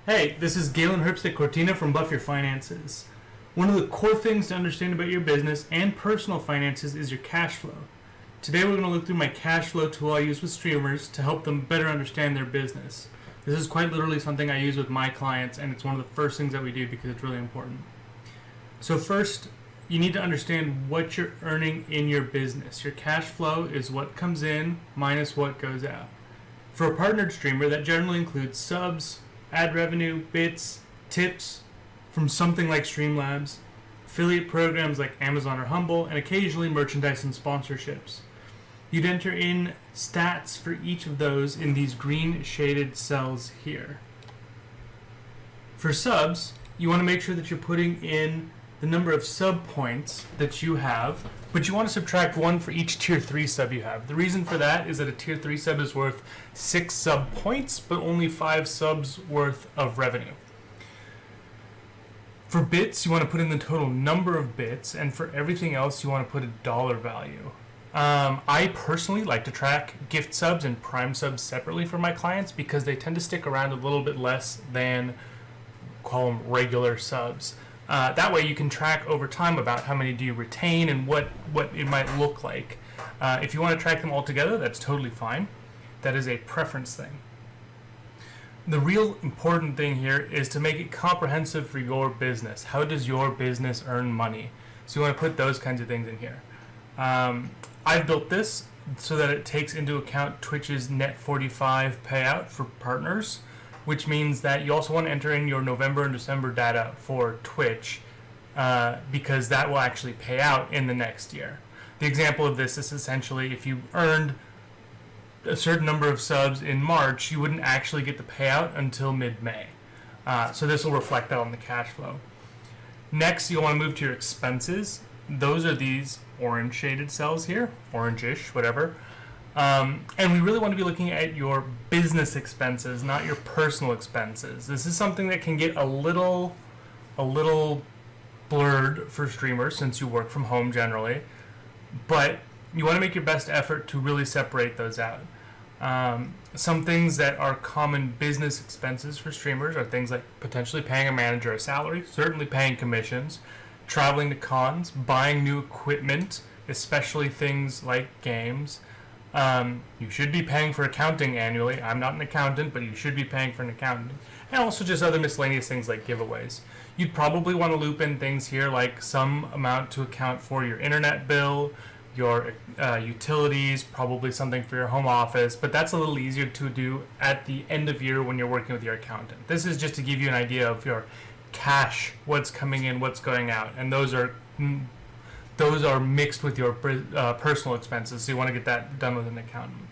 Hey, this is Galen Herbstick Cortina from Buff Your Finances. One of the core things to understand about your business and personal finances is your cash flow. Today we're going to look through my cash flow tool I use with streamers to help them better understand their business. This is quite literally something I use with my clients, and it's one of the first things that we do because it's really important. So first, you need to understand what you're earning in your business. Your cash flow is what comes in minus what goes out. For a partnered streamer, that generally includes subs, ad revenue, bits, tips from something like Streamlabs, affiliate programs like Amazon or Humble, and occasionally merchandise and sponsorships. You'd enter in stats for each of those in these green shaded cells here. For subs, you want to make sure that you're putting in the number of sub points that you have, but you want to subtract 1 for each tier 3 sub you have. The reason for that is that a tier 3 sub is worth 6 sub points, but only 5 subs worth of revenue. For bits, you want to put in the total number of bits, and for everything else, you want to put a dollar value. I personally like to track gift subs and prime subs separately for my clients because they tend to stick around a little bit less than, call them, regular subs. That way you can track over time about how many do you retain and what it might look like. If you want to track them all together, that's totally fine. That is a preference thing. The real important thing here is to make it comprehensive for your business. How does your business earn money? So you want to put those kinds of things in here. I've built this so that it takes into account Twitch's net 45 payout for partners, which means that you also want to enter in your November and December data for Twitch because that will actually pay out in the next year. The example of this is essentially if you earned a certain number of subs in March, you wouldn't actually get the payout until mid-May. So this will reflect that on the cash flow. Next, you'll want to move to your expenses. Those are these orange shaded cells here, orangish, whatever. And we really want to be looking at your business expenses, not your personal expenses. This is something that can get a little blurred for streamers since you work from home generally, but you want to make your best effort to really separate those out. Some things that are common business expenses for streamers are things like potentially paying a manager a salary, certainly paying commissions, traveling to cons, buying new equipment, especially things like games. You should be paying for accounting annually. I'm not an accountant, but you should be paying for an accountant. And also just other miscellaneous things like giveaways. You'd probably want to loop in things here like some amount to account for your internet bill, your utilities, probably something for your home office, but that's a little easier to do at the end of year when you're working with your accountant. This is just to give you an idea of your cash, what's coming in, what's going out, and those are mixed with your personal expenses, so you want to get that done with an accountant.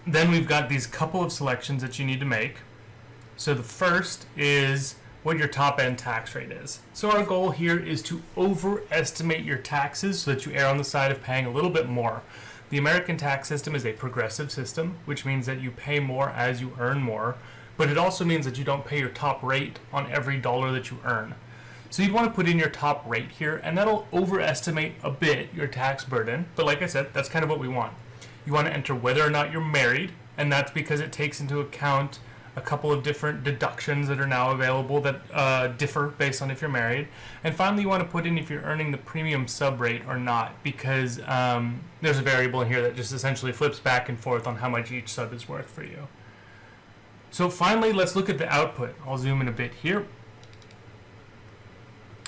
Then we've got these couple of selections that you need to make. So the first is what your top end tax rate is. So our goal here is to overestimate your taxes so that you err on the side of paying a little bit more. The American tax system is a progressive system, which means that you pay more as you earn more, but it also means that you don't pay your top rate on every dollar that you earn. So you'd want to put in your top rate here, and that'll overestimate a bit your tax burden, but like I said, that's kind of what we want. You want to enter whether or not you're married, and that's because it takes into account a couple of different deductions that are now available that differ based on if you're married. And finally, you want to put in if you're earning the premium sub rate or not, because there's a variable in here that just essentially flips back and forth on how much each sub is worth for you. So finally, let's look at the output. I'll zoom in a bit here.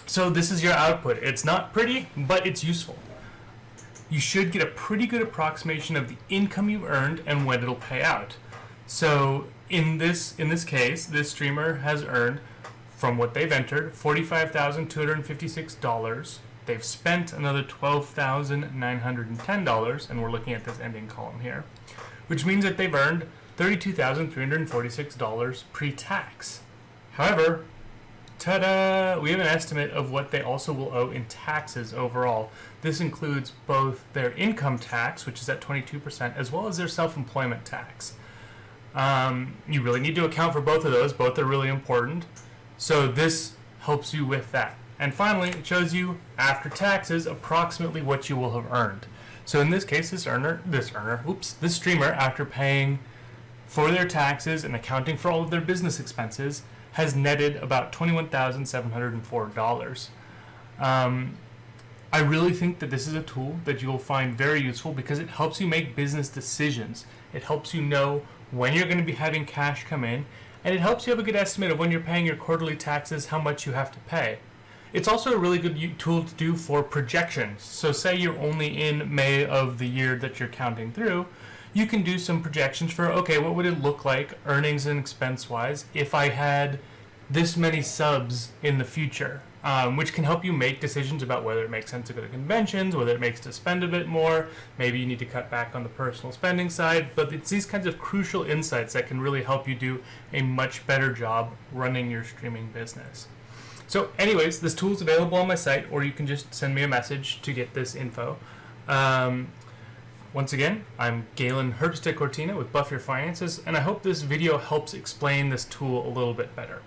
So this is your output. It's not pretty, but it's useful. You should get a pretty good approximation of the income you've earned and when it'll pay out. So in this case, this streamer has earned, from what they've entered, $45,256. They've spent another $12,910, and we're looking at this ending column here, which means that they've earned $32,346 pre-tax. However, ta-da! We have an estimate of what they also will owe in taxes overall. This includes both their income tax, which is at 22%, as well as their self-employment tax. You really need to account for both of those. Both are really important. So this helps you with that. And finally, it shows you, after taxes, approximately what you will have earned. So in this case, this streamer, after paying for their taxes and accounting for all of their business expenses has netted about $21,704. I really think that this is a tool that you'll find very useful because it helps you make business decisions. It helps you know when you're going to be having cash come in, and it helps you have a good estimate of when you're paying your quarterly taxes, how much you have to pay. It's also a really good tool to do for projections. So say you're only in May of the year that you're counting through, you can do some projections for, okay, what would it look like earnings and expense wise if I had this many subs in the future, which can help you make decisions about whether it makes sense to go to conventions, whether it makes to spend a bit more, maybe you need to cut back on the personal spending side, but it's these kinds of crucial insights that can really help you do a much better job running your streaming business. So anyways, this tool is available on my site, or you can just send me a message to get this info. Once again, I'm Galen Herbstick Cortina with Buff Your Finances, and I hope this video helps explain this tool a little bit better.